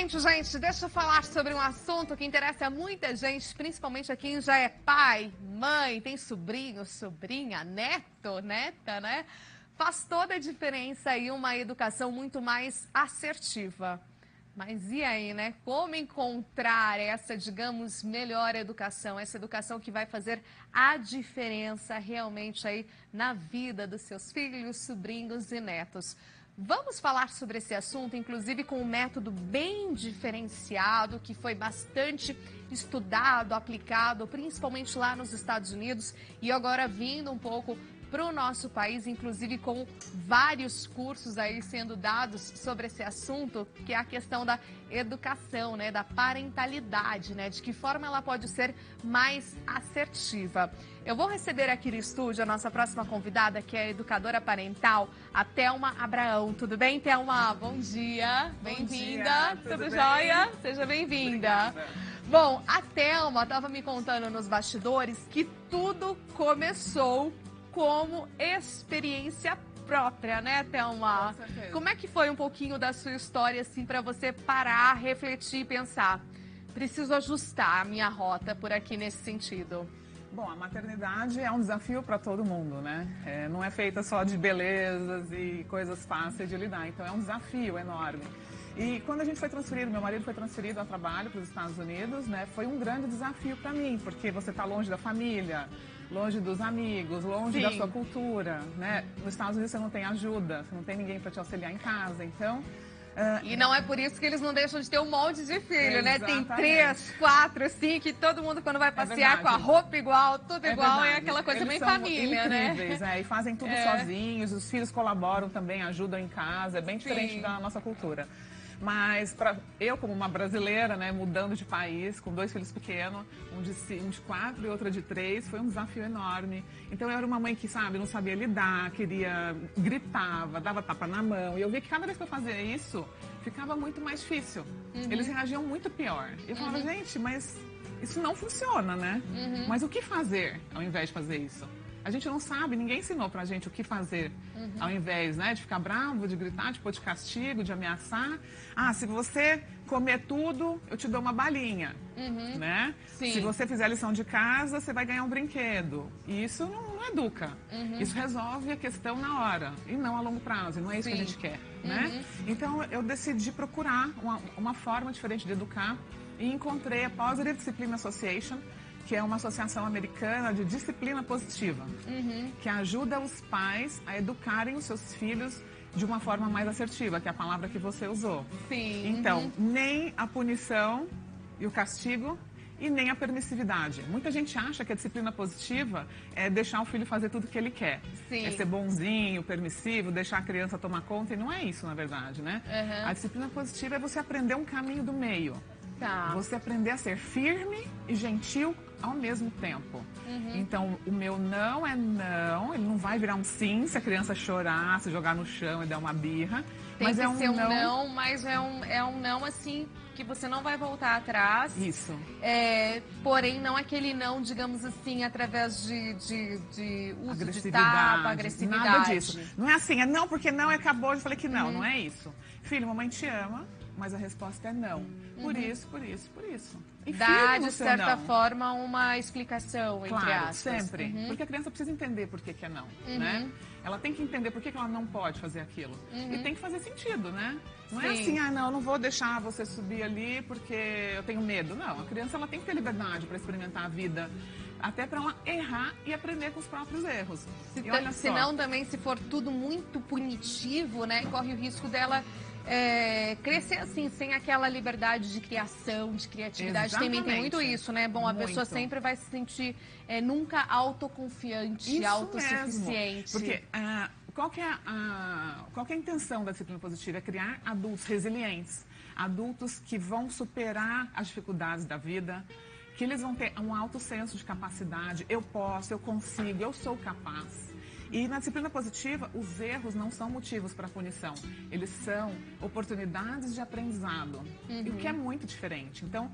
Seguinte, gente, deixa eu falar sobre um assunto que interessa a muita gente, principalmente a quem já é pai, mãe, tem sobrinho, sobrinha, neto, neta, né? Faz toda a diferença aí uma educação muito mais assertiva. Mas e aí, né? Como encontrar essa, digamos, melhor educação? Essa educação que vai fazer a diferença realmente aí na vida dos seus filhos, sobrinhos e netos. Vamos falar sobre esse assunto, inclusive com um método bem diferenciado, que foi bastante estudado, aplicado, principalmente lá nos Estados Unidos e agora vindo um pouco para o nosso país, inclusive com vários cursos aí sendo dados sobre esse assunto, que é a questão da educação, né, da parentalidade, né, de que forma ela pode ser mais assertiva. Eu vou receber aqui no estúdio a nossa próxima convidada, que é a educadora parental, a Thelma Abraão. Tudo bem, Thelma? Bom dia, bem-vinda. Tudo jóia? Seja bem-vinda. Bom, a Thelma estava me contando nos bastidores que tudo começou como experiência própria, né, Thelma? Com certeza. Como é que foi um pouquinho da sua história, assim, para você parar, refletir e pensar, preciso ajustar a minha rota por aqui nesse sentido? Bom, a maternidade é um desafio para todo mundo, né? Não é feita só de belezas e coisas fáceis de lidar, então é um desafio enorme. E quando a gente foi transferido, meu marido foi transferido a trabalho para os Estados Unidos, né? Foi um grande desafio para mim, porque você está longe da família, longe dos amigos, longe da sua cultura, né? Nos Estados Unidos você não tem ajuda, você não tem ninguém para te auxiliar em casa, então... E não é por isso que eles não deixam de ter um monte de filho, né? Tem Exatamente. 3, 4, assim, que todo mundo quando vai passear com a roupa igual, tudo igual, é aquela coisa Eles bem são família, incríveis, né? E fazem tudo sozinhos, os filhos colaboram também, ajudam em casa, é bem diferente Sim. da nossa cultura. Mas eu, como uma brasileira, né, mudando de país, com 2 filhos pequenos, um de 4 e outro de 3, foi um desafio enorme. Então eu era uma mãe que, sabe, não sabia lidar, gritava, dava tapa na mão. E eu vi que cada vez que eu fazia isso, ficava muito mais difícil. Eles reagiam muito pior. Eu falava, gente, mas isso não funciona, né? Mas o que fazer ao invés de fazer isso? A gente não sabe, ninguém ensinou pra gente o que fazer, ao invés, né, de ficar bravo, de gritar, de pôr de castigo, de ameaçar. Ah, se você comer tudo, eu te dou uma balinha, né? Sim. Se você fizer a lição de casa, você vai ganhar um brinquedo. E isso não educa. Isso resolve a questão na hora, e não a longo prazo, e não é isso que a gente quer, né? Então, eu decidi procurar uma forma diferente de educar e encontrei a Positive Discipline Association, que é uma associação americana de disciplina positiva, que ajuda os pais a educarem os seus filhos de uma forma mais assertiva, que é a palavra que você usou. Sim. Então, nem a punição e o castigo e nem a permissividade. Muita gente acha que a disciplina positiva é deixar o filho fazer tudo o que ele quer. Sim. É ser bonzinho, permissivo, deixar a criança tomar conta, e não é isso, na verdade, né? A disciplina positiva é você aprender um caminho do meio. Tá. Você aprender a ser firme e gentil ao mesmo tempo. Então, o meu não é não, ele não vai virar um sim se a criança chorar, se jogar no chão e der uma birra. Tem mas que é um ser um não, mas é um não assim que você não vai voltar atrás. Isso. Porém, não aquele não, digamos assim, através de uso de Agressividade, tapa, agressividade. nada disso. Não é assim, é não porque não e acabou, eu falei que não, não é isso. Filho, mamãe te ama, mas a resposta é não. Por isso, por isso, por isso. E Dá, firme de no seu certa não. forma, uma explicação, entre Claro, aspas. sempre. Porque a criança precisa entender por que é não, né? Ela tem que entender por que ela não pode fazer aquilo. E tem que fazer sentido, né? Não é Sim. assim, ah, não, eu não vou deixar você subir ali porque eu tenho medo. Não, a criança ela tem que ter liberdade para experimentar a vida, até para ela errar e aprender com os próprios erros. E olha só, Senão, também, se for tudo muito punitivo, né, corre o risco dela crescer assim, sem aquela liberdade de criação, de criatividade. Também tem Exatamente. muito isso, né? Bom, a Muito. pessoa sempre vai se sentir nunca autoconfiante, isso autossuficiente. mesmo. Porque qual que é a intenção da disciplina positiva? É criar adultos resilientes, adultos que vão superar as dificuldades da vida, que eles vão ter um alto senso de capacidade. Eu posso, eu consigo, eu sou capaz. E na disciplina positiva, os erros não são motivos para punição. Eles são oportunidades de aprendizado. E o que é muito diferente. Então,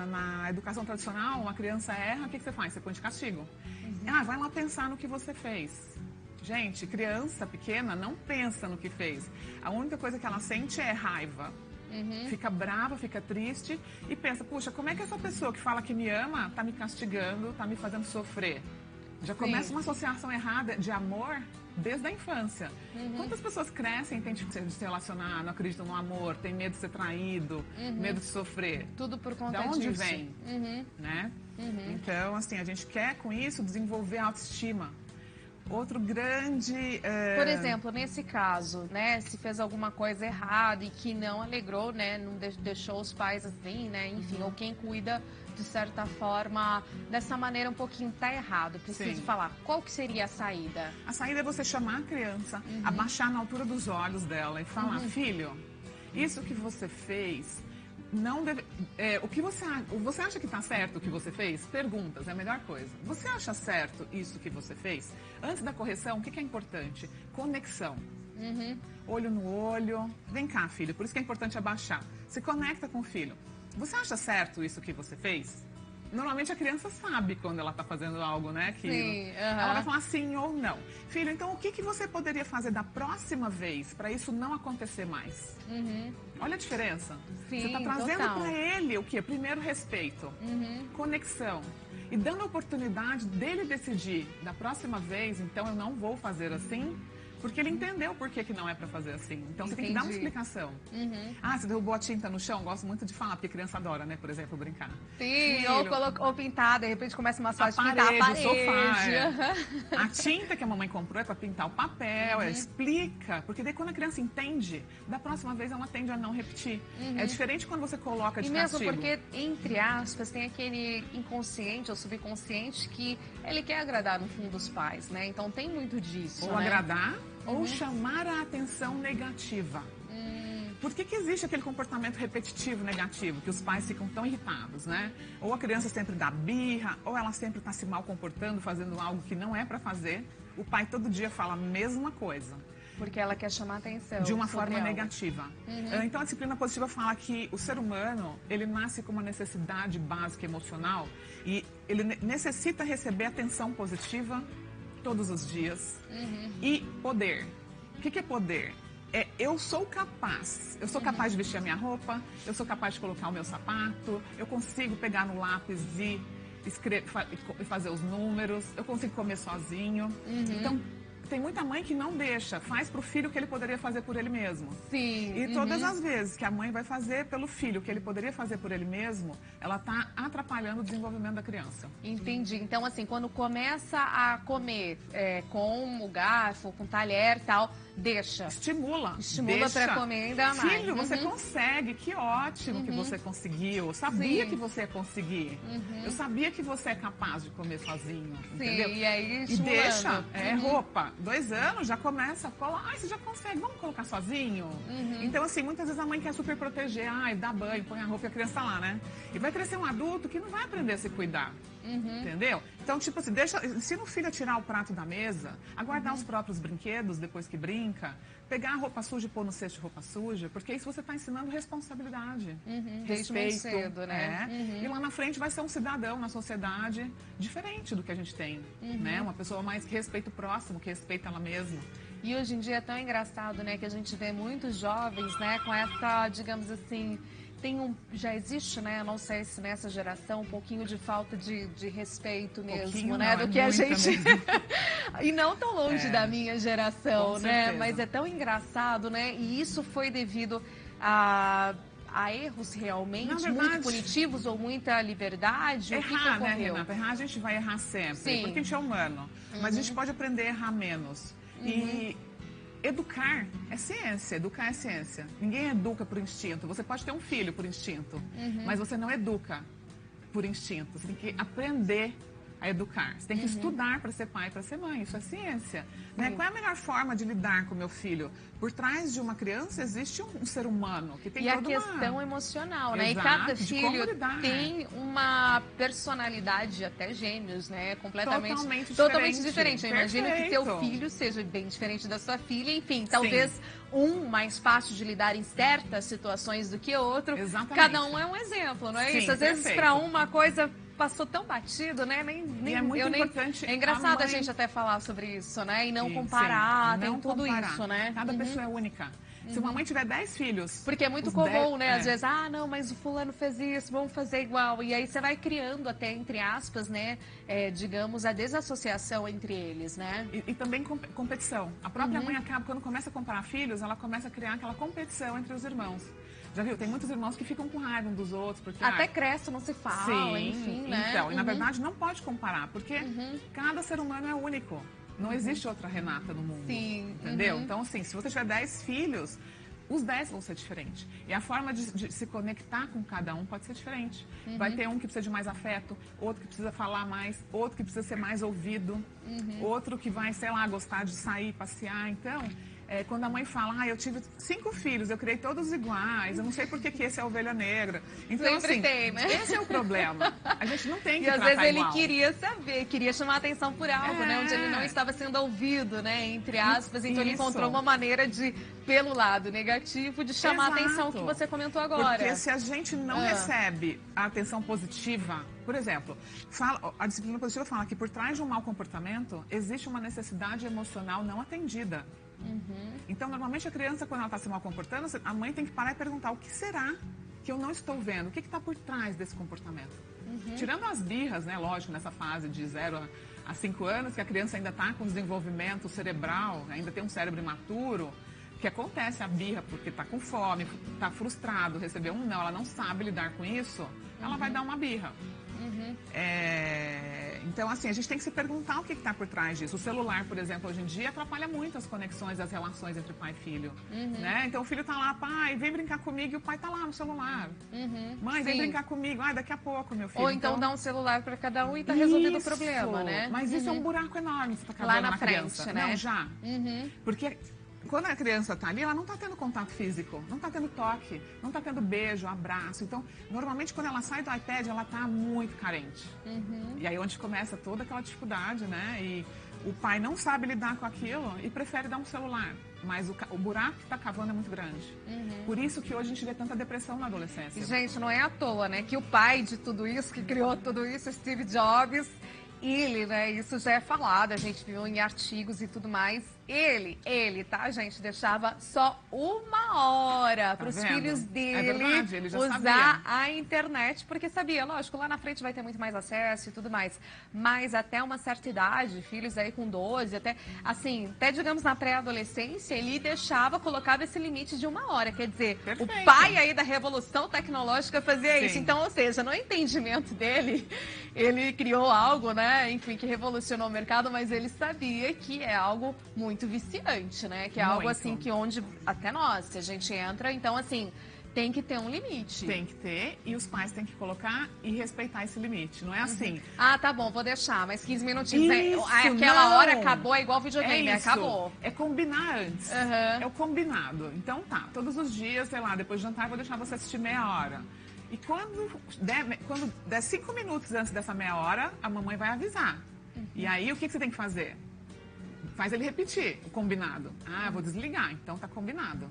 na educação tradicional, uma criança erra, o que você faz? Você põe de castigo. Vai lá pensar no que você fez. Gente, criança pequena não pensa no que fez. A única coisa que ela sente é raiva. Fica brava, fica triste e pensa, puxa, como é que essa pessoa que fala que me ama tá me castigando, tá me fazendo sofrer? Já começa uma associação errada de amor desde a infância. Quantas pessoas crescem, têm de se relacionar, não acreditam no amor, têm medo de ser traído, medo de sofrer? Tudo por conta disso. De onde disso. vem? Né? Então, assim, a gente quer com isso desenvolver a autoestima. Outro grande... Por exemplo, nesse caso, né, se fez alguma coisa errada e que não alegrou, né, não deixou os pais assim, né, enfim, ou quem cuida, de certa forma, dessa maneira um pouquinho tá errado, preciso falar. Qual que seria a saída? A saída é você chamar a criança, abaixar na altura dos olhos dela e falar, filho, isso que você fez... Não deve, o que você acha que está certo o que você fez? Perguntas, é a melhor coisa. Você acha certo isso que você fez? Antes da correção, o que é importante? Conexão. Olho no olho. Vem cá, filho, por isso que é importante abaixar. Se conecta com o filho. Você acha certo isso que você fez? Normalmente a criança sabe quando ela está fazendo algo, né? Sim, ela vai falar sim ou não. Filho, então o que você poderia fazer da próxima vez para isso não acontecer mais? Olha a diferença. Sim, você está trazendo para ele o quê? Primeiro, respeito, conexão. E dando a oportunidade dele decidir, da próxima vez, então eu não vou fazer assim, porque ele entendeu por que não é pra fazer assim. Então você tem que dar uma explicação. Ah, você derrubou a tinta no chão? Gosto muito de falar, porque criança adora, né? Por exemplo, brincar. Sim, ou pintar, de repente começa uma sorte de pintar a parede. O sofá. A tinta que a mamãe comprou é pra pintar o papel, ela explica. Porque daí quando a criança entende, da próxima vez ela tende a não repetir. É diferente quando você coloca de castigo. E mesmo porque, entre aspas, tem aquele inconsciente ou subconsciente que ele quer agradar no fundo dos pais, né? Então tem muito disso, ou agradar, ou chamar a atenção negativa. Por que existe aquele comportamento repetitivo negativo, que os pais ficam tão irritados, né? Ou a criança sempre dá birra, ou ela sempre está se mal comportando, fazendo algo que não é para fazer. O pai todo dia fala a mesma coisa. Porque ela quer chamar a atenção. De uma forma negativa. Então a disciplina positiva fala que o ser humano, ele nasce com uma necessidade básica emocional e ele necessita receber atenção positiva todos os dias. E poder. O que é poder? É eu sou capaz. Eu sou capaz de vestir a minha roupa, eu sou capaz de colocar o meu sapato, eu consigo pegar no lápis e escrever, fazer os números, eu consigo comer sozinho. Então, tem muita mãe que não deixa, faz pro filho o que ele poderia fazer por ele mesmo. Sim. E todas as vezes que a mãe vai fazer pelo filho o que ele poderia fazer por ele mesmo, ela tá atrapalhando o desenvolvimento da criança. Entendi. Então, assim, quando começa a comer com o garfo, com o talher e tal, deixa. Estimula para comer ainda mais. Filho, você consegue, que ótimo que você conseguiu. Eu sabia que você ia conseguir. Eu sabia que você é capaz de comer sozinho, entendeu? E aí e deixa, roupa. 2 anos, já começa a falar, você já consegue, vamos colocar sozinho? Então, assim, muitas vezes a mãe quer super proteger, dá banho, põe a roupa e a criança tá lá, né? E vai crescer um adulto que não vai aprender a se cuidar. Entendeu? Então, tipo assim, ensina o filho a tirar o prato da mesa, a guardar os próprios brinquedos depois que brinca, pegar a roupa suja e pôr no cesto de roupa suja, porque isso você está ensinando responsabilidade, desde muito cedo, né? E lá na frente vai ser um cidadão na sociedade diferente do que a gente tem, né? Uma pessoa mais que respeita o próximo, que respeita ela mesma. E hoje em dia é tão engraçado, né, que a gente vê muitos jovens, né, com essa, digamos assim, já existe, né, não sei se nessa geração, um pouquinho de falta de respeito mesmo, né, do que a gente... E não tão longe da minha geração, né, mas é tão engraçado, né, e isso foi devido a erros realmente muito punitivos ou muita liberdade? Errar, né, Renata? Errar a gente vai errar sempre, porque a gente é humano, mas a gente pode aprender a errar menos. E educar é ciência, educar é ciência. Ninguém educa por instinto. Você pode ter um filho por instinto, mas você não educa por instinto. Você tem que aprender a educar. Você tem que estudar para ser pai, para ser mãe. Isso é ciência. Né? Qual é a melhor forma de lidar com o meu filho? Por trás de uma criança existe um ser humano que tem toda a questão emocional, né? Exato, e cada filho tem uma personalidade, até gêmeos, né? Totalmente diferente. Eu imagino que teu filho seja bem diferente da sua filha. Enfim, talvez um mais fácil de lidar em certas situações do que outro. Exatamente. Cada um é um exemplo, não é isso? Às vezes para uma coisa passou tão batido, né? É muito importante. É engraçado a gente até falar sobre isso, né? E não comparar, tem tudo isso, né? Cada pessoa é única. Se uma mãe tiver 10 filhos... Porque é muito comum, né? Às vezes, não, mas o fulano fez isso, vamos fazer igual. E aí você vai criando até, entre aspas, né? Digamos, a desassociação entre eles, né? E também competição. A própria mãe acaba, quando começa a comparar filhos, ela começa a criar aquela competição entre os irmãos. Já viu? Tem muitos irmãos que ficam com raiva um dos outros. Porque, até cresce, não se fala, sim, enfim, né? Então, e na verdade não pode comparar, porque cada ser humano é único. Não existe outra Renata no mundo. Sim. Entendeu? Então, assim, se você tiver 10 filhos, os 10 vão ser diferentes. E a forma de se conectar com cada um pode ser diferente. Vai ter um que precisa de mais afeto, outro que precisa falar mais, outro que precisa ser mais ouvido, outro que vai, sei lá, gostar de sair, passear. Então, quando a mãe fala, eu tive 5 filhos, eu criei todos iguais, eu não sei por que esse é a ovelha negra. Então, sempre assim, tem, né? Esse é o problema. A gente não tem que E às tratar vezes ele igual. queria saber, queria chamar a atenção por algo, né? Onde ele não estava sendo ouvido, né? Entre aspas. Então ele encontrou uma maneira de, pelo lado negativo, de chamar a atenção que você comentou agora. Porque se a gente não recebe a atenção positiva, por exemplo, a disciplina positiva fala que por trás de um mau comportamento existe uma necessidade emocional não atendida. Então, normalmente a criança, quando ela está se mal comportando, a mãe tem que parar e perguntar: o que será que eu não estou vendo? O que está por trás desse comportamento? Tirando as birras, né? Lógico, nessa fase de 0 a 5 anos, que a criança ainda está com desenvolvimento cerebral, ainda tem um cérebro imaturo, que acontece a birra porque está com fome, está frustrado, recebeu um não, ela não sabe lidar com isso, ela vai dar uma birra. Então, assim, a gente tem que se perguntar o que está por trás disso. O celular, por exemplo, hoje em dia atrapalha muito as conexões, as relações entre pai e filho. Né? Então, o filho está lá, pai, vem brincar comigo, e o pai está lá no celular. Mãe, vem brincar comigo, daqui a pouco, meu filho. Ou então dá um celular para cada um e está resolvido o problema, né? Mas isso é um buraco enorme, você está cavando lá na frente, criança. né? Não, já. Porque quando a criança está ali, ela não está tendo contato físico, não está tendo toque, não está tendo beijo, abraço. Então, normalmente, quando ela sai do iPad, ela está muito carente. E aí, onde começa toda aquela dificuldade, né? E o pai não sabe lidar com aquilo e prefere dar um celular. Mas o buraco que está cavando é muito grande. Por isso que hoje a gente vê tanta depressão na adolescência. E, gente, não é à toa, né? Que o pai de tudo isso, que criou tudo isso, Steve Jobs, ele, né? Isso já é falado, a gente viu em artigos e tudo mais. Ele, tá, gente? Deixava só 1 hora para os filhos dele verdade, ele já usar sabia. a internet, porque sabia, lógico, lá na frente vai ter muito mais acesso e tudo mais. Mas até uma certa idade, filhos aí com 12, até digamos na pré-adolescência, ele colocava esse limite de 1 hora. Quer dizer, Perfeito. o pai aí da revolução tecnológica fazia isso. Sim. Então, ou seja, no entendimento dele, ele criou algo, né? Enfim, que revolucionou o mercado, mas ele sabia que é algo muito viciante, né? Que é algo assim que onde até nós, se a gente entra, então assim, tem que ter um limite. Tem que ter, e os pais têm que colocar e respeitar esse limite. Não é assim. Tá bom, vou deixar, mas 15 minutinhos. Isso, Aquela hora acabou, é igual videogame, isso. acabou. É combinar antes. É o combinado. Então tá, todos os dias, sei lá, depois de jantar, eu vou deixar você assistir meia hora. E quando der 5 minutos antes dessa meia hora, a mamãe vai avisar. E aí, o que você tem que fazer? Faz ele repetir o combinado. Eu vou desligar, então tá combinado.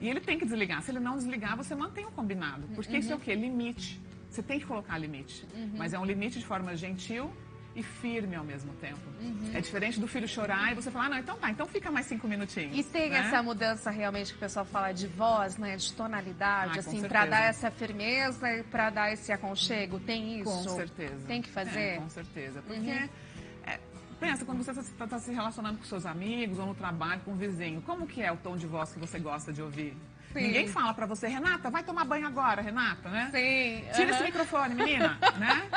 E ele tem que desligar. Se ele não desligar, você mantém o combinado. Porque isso é o quê? Limite. Você tem que colocar limite. Mas é um limite de forma gentil e firme ao mesmo tempo. É diferente do filho chorar e você falar, não, então tá, então fica mais 5 minutinhos. E tem essa mudança realmente que o pessoal fala de voz, né? De tonalidade, assim, para dar essa firmeza e para dar esse aconchego. Tem isso? Com certeza. Tem que fazer? Com certeza. Porque... pensa, quando você está se relacionando com seus amigos ou no trabalho, com o vizinho, como que é o tom de voz que você gosta de ouvir? Sim. Ninguém fala pra você, Renata, vai tomar banho agora, Renata, né? Sim. Tira esse microfone, menina, né?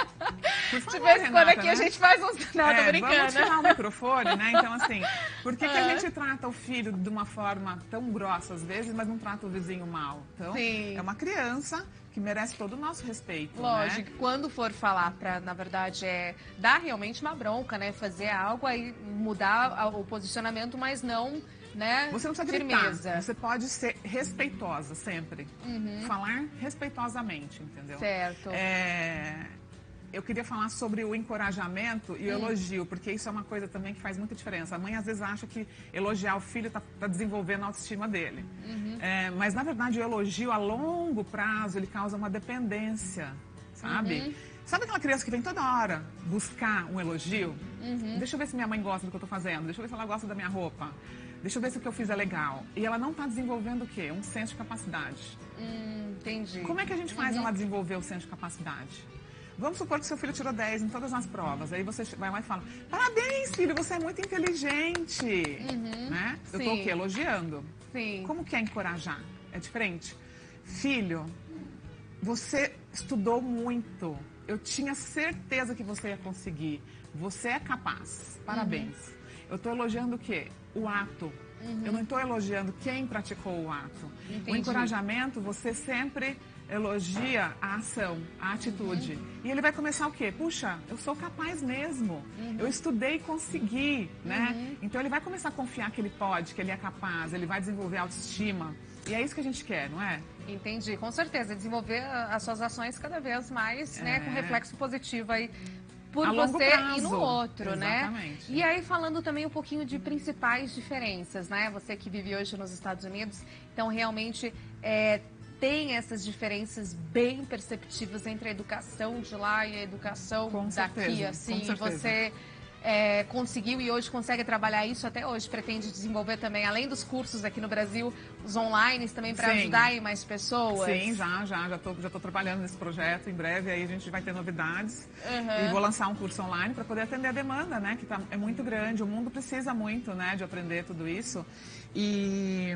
Por favor, de vez em quando aqui né? a gente faz uns... Não, tô brincando. Vamos tirar o microfone, né? Então, assim, por que a gente trata o filho de uma forma tão grossa às vezes, mas não trata o vizinho mal? Então, é uma criança que merece todo o nosso respeito. Lógico, né? Quando for falar pra, na verdade, dar realmente uma bronca, né? Fazer algo aí, mudar o posicionamento, mas não, né? Você não precisa gritar, você pode ser respeitosa sempre. Falar respeitosamente, entendeu? Certo. Eu queria falar sobre o encorajamento e o elogio, porque isso é uma coisa também que faz muita diferença. A mãe às vezes acha que elogiar o filho está desenvolvendo a autoestima dele. Mas na verdade o elogio a longo prazo ele causa uma dependência, sabe? Sabe aquela criança que vem toda hora buscar um elogio? Deixa eu ver se minha mãe gosta do que eu estou fazendo, deixa eu ver se ela gosta da minha roupa. Deixa eu ver se o que eu fiz é legal. E ela não está desenvolvendo o quê? Um senso de capacidade. Entendi. Como é que a gente faz ela desenvolver o senso de capacidade? Vamos supor que seu filho tirou 10 em todas as provas. Aí você vai lá e fala, parabéns, filho, você é muito inteligente. Né? Eu estou o quê? Elogiando. Sim. Como que é encorajar? É diferente. Filho, você estudou muito. Eu tinha certeza que você ia conseguir. Você é capaz. Parabéns. Eu estou elogiando o quê? O ato. Eu não estou elogiando quem praticou o ato. Entendi. O encorajamento, você sempre elogia a ação, a atitude. E ele vai começar o quê? Puxa, eu sou capaz mesmo. Eu estudei e consegui, né? Então ele vai começar a confiar que ele pode, que ele é capaz, ele vai desenvolver autoestima. E é isso que a gente quer, não é? Entendi, com certeza. Desenvolver as suas ações cada vez mais, né? Com reflexo positivo aí por A longo você prazo. e no outro, Exatamente. né? E aí, falando também um pouquinho de principais diferenças, né? Você que vive hoje nos Estados Unidos, então realmente tem essas diferenças bem perceptíveis entre a educação de lá e a educação Com daqui, certeza, assim. com certeza. Você conseguiu e hoje consegue trabalhar isso até hoje, pretende desenvolver também, além dos cursos aqui no Brasil, os online também para ajudar aí mais pessoas? Sim, já tô trabalhando nesse projeto. Em breve aí a gente vai ter novidades e vou lançar um curso online para poder atender a demanda, né? Que é muito grande. O mundo precisa muito, né? De aprender tudo isso. E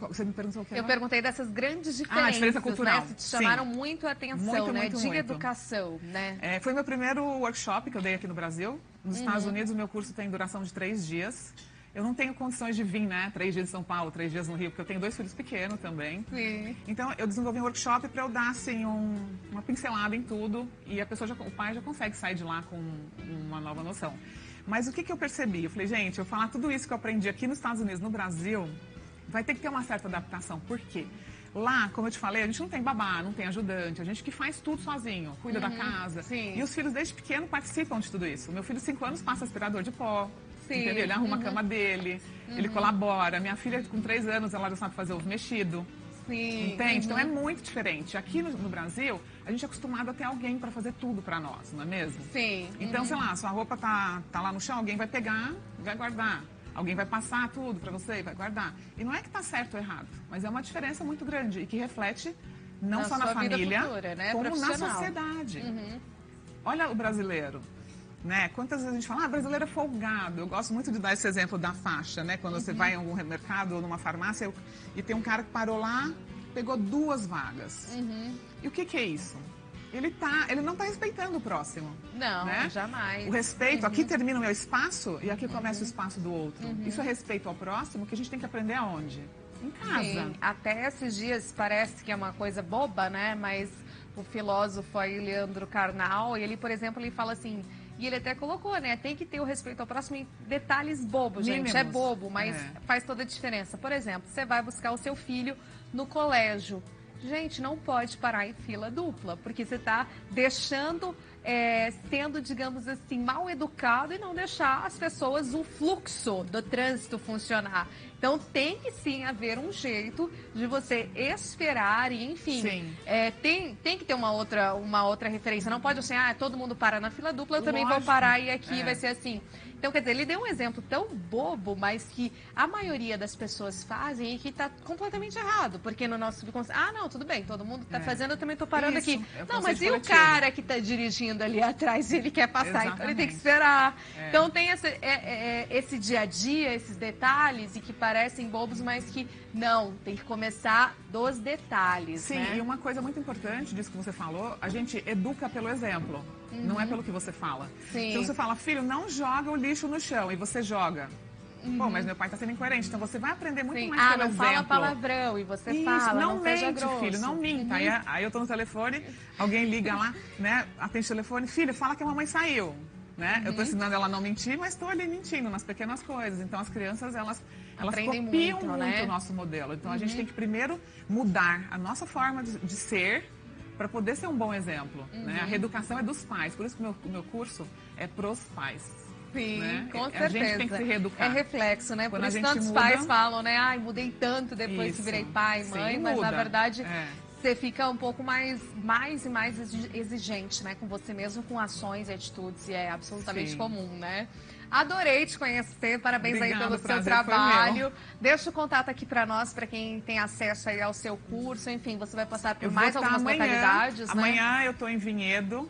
você me perguntou o que? Eu perguntei dessas grandes diferenças, a diferença cultural. né? Se te chamaram muito a atenção, né? De muito. educação, né? Foi meu primeiro workshop que eu dei aqui no Brasil. Nos Estados Unidos, o meu curso tem duração de 3 dias. Eu não tenho condições de vir, né? 3 dias em São Paulo, 3 dias no Rio, porque eu tenho 2 filhos pequenos também. Sim. Então, eu desenvolvi um workshop para eu dar, assim, uma pincelada em tudo. E a pessoa, o pai já consegue sair de lá com uma nova noção. Mas o que eu percebi? Eu falei, gente, eu falar tudo isso que eu aprendi aqui nos Estados Unidos, no Brasil, vai ter que ter uma certa adaptação. Por quê? Lá, como eu te falei, a gente não tem babá, não tem ajudante, a gente que faz tudo sozinho, cuida da casa. Sim. E os filhos desde pequeno participam de tudo isso. O meu filho de 5 anos passa aspirador de pó, Sim. entendeu? Ele arruma a cama dele, ele colabora. Minha filha com 3 anos, ela já sabe fazer ovo mexido. Sim. Entende? Então é muito diferente. Aqui no Brasil, a gente é acostumado a ter alguém para fazer tudo para nós, não é mesmo? Sim. Então, sei lá, sua roupa tá lá no chão, alguém vai pegar e vai guardar. Alguém vai passar tudo para você e vai guardar. E não é que está certo ou errado, mas é uma diferença muito grande e que reflete não só na família, futura, né? como na sociedade. Olha o brasileiro, né? Quantas vezes a gente fala, brasileiro é folgado. Eu gosto muito de dar esse exemplo da faixa, né? Quando você vai em algum mercado ou numa farmácia e tem um cara que parou lá, pegou 2 vagas. E o que é isso? Ele não está respeitando o próximo. Não, né? jamais. O respeito, aqui termina o meu espaço e aqui começa o espaço do outro. Isso é respeito ao próximo que a gente tem que aprender aonde? Em casa. Sim, até esses dias parece que é uma coisa boba, né? Mas o filósofo aí, Leandro Carnal, ele, por exemplo, ele fala assim, e ele até colocou, né? Tem que ter o respeito ao próximo em detalhes bobos, gente. Mínimos. É bobo, mas faz toda a diferença. Por exemplo, você vai buscar o seu filho no colégio. Gente, não pode parar em fila dupla, porque você está deixando, sendo, digamos assim, mal educado e não deixar as pessoas, o fluxo do trânsito funcionar. Então, tem que sim haver um jeito de você esperar e, enfim, tem que ter uma outra referência. Não pode assim, todo mundo para na fila dupla, eu também vou parar e aqui vai ser assim. Então, quer dizer, ele deu um exemplo tão bobo, mas que a maioria das pessoas fazem e que está completamente errado. Porque no nosso subconsciente, não, tudo bem, todo mundo está fazendo, eu também estou parando aqui. Não, mas e o cara que está dirigindo ali atrás e ele quer passar? Exatamente. Então ele tem que esperar. Então tem esse dia a dia, esses detalhes, e que parecem bobos, mas que não, tem que começar dos detalhes. Sim, né? E uma coisa muito importante disso que você falou, a gente educa pelo exemplo, não é pelo que você fala. Sim. Se você fala, filho, não joga o lixo no chão, e você joga. Pô, mas meu pai está sendo incoerente, então você vai aprender muito mais pelo não exemplo. fala palavrão, e você fala, não seja mente, grosso. filho, não minta. Aí eu tô no telefone, alguém liga lá, né, atende o telefone, filha, fala que a mamãe saiu. Né? Eu tô ensinando ela a não mentir, mas estou ali mentindo nas pequenas coisas. Então as crianças, elas aprendem copiam muito, muito né? o nosso modelo. Então a gente tem que primeiro mudar a nossa forma de ser para poder ser um bom exemplo. Né? A reeducação é dos pais, por isso que o meu curso é pros pais. Sim, né? com certeza. A gente tem que se reeducar. É reflexo, né? Quando Por a isso gente tantos muda... pais falam, né? Ai, mudei tanto depois que Isso. virei pai, mãe, Sim, mas muda. na verdade você fica um pouco mais e mais exigente, né? Com você mesmo, com ações e atitudes, e é absolutamente Sim. comum, né? Adorei te conhecer, parabéns aí pelo seu trabalho. Deixa o contato aqui para nós, para quem tem acesso aí ao seu curso, enfim, você vai passar por mais algumas localidades, né? Amanhã eu estou em Vinhedo,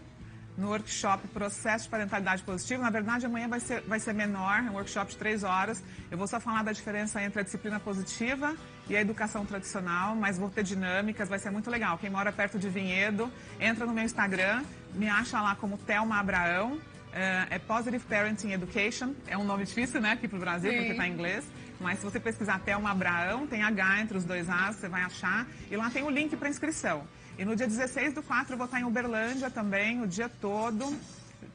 no workshop Processo de Parentalidade Positiva. Na verdade, amanhã vai ser menor, é um workshop de 3 horas. Eu vou só falar da diferença entre a disciplina positiva e a educação tradicional, mas vou ter dinâmicas, vai ser muito legal. Quem mora perto de Vinhedo, entra no meu Instagram, me acha lá como Thelma Abraão. É Positive Parenting Education, é um nome difícil, né, aqui pro Brasil, porque está em inglês. Mas se você pesquisar Thelma Abraão, tem H entre os 2 As, você vai achar. E lá tem o link para inscrição. E no dia 16/4 eu vou estar em Uberlândia também, o dia todo,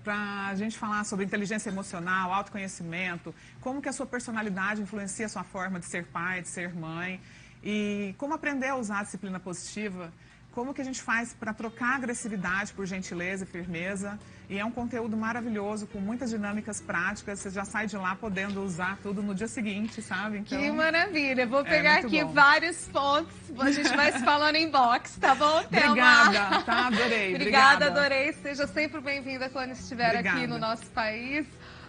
para a gente falar sobre inteligência emocional, autoconhecimento, como que a sua personalidade influencia a sua forma de ser pai, de ser mãe, e como aprender a usar a disciplina positiva, como que a gente faz para trocar agressividade por gentileza e firmeza. E é um conteúdo maravilhoso, com muitas dinâmicas práticas. Você já sai de lá podendo usar tudo no dia seguinte, sabe? Então, que maravilha. Vou pegar aqui vários pontos. A gente vai se falando em box, tá bom, Thelma? Obrigada, tá? Adorei. Obrigada, adorei. Seja sempre bem-vinda quando estiver aqui no nosso país.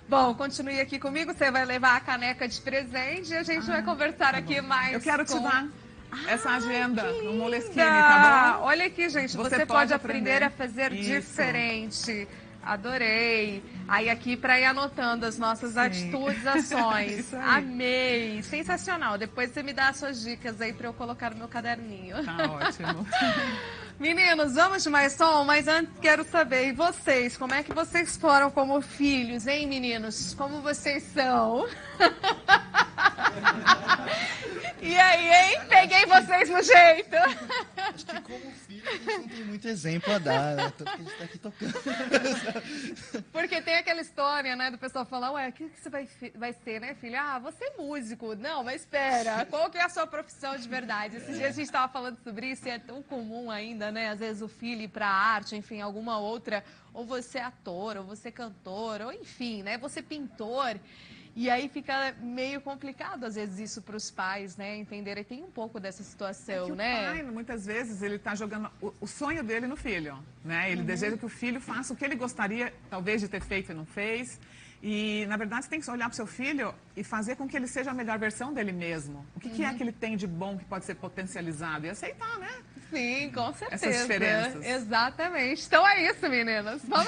Bom, continue aqui comigo. Você vai levar a caneca de presente e a gente vai conversar aqui mais. Eu quero te dar essa agenda, um Moleskine, tá bom? Olha aqui, gente, você pode aprender a fazer diferente. Adorei. Aí aqui para ir anotando as nossas atitudes, ações. Amei. Sensacional. Depois você me dá as suas dicas aí para eu colocar no meu caderninho. Tá ótimo. Meninos, vamos de mais som? Mas antes quero saber, e vocês? Como é que vocês foram como filhos, hein, meninos? Como vocês são? E aí, hein? Peguei vocês no jeito. Acho que como filho a gente não tem muito exemplo a dar, né? Tanto que a gente tá aqui tocando. Porque tem aquela história, né, do pessoal falar, ué, o que você vai ser, né, filho? Ah, você é músico. Não, mas espera, qual que é a sua profissão de verdade? Esses dias a gente estava falando sobre isso e é tão comum ainda, né? Às vezes o filho ir pra arte, enfim, alguma outra, ou você é ator, ou você é cantor, ou enfim, né, você é pintor. E aí fica meio complicado, às vezes, isso para os pais, né? Entenderem. Tem um pouco dessa situação, né? O pai, muitas vezes, ele está jogando o sonho dele no filho, né? Ele deseja que o filho faça o que ele gostaria, talvez, de ter feito e não fez. E, na verdade, você tem que olhar para o seu filho e fazer com que ele seja a melhor versão dele mesmo. O que é que ele tem de bom que pode ser potencializado? E aceitar, né? Sim, com certeza. Essas diferenças. Exatamente. Então é isso, meninas. Vamos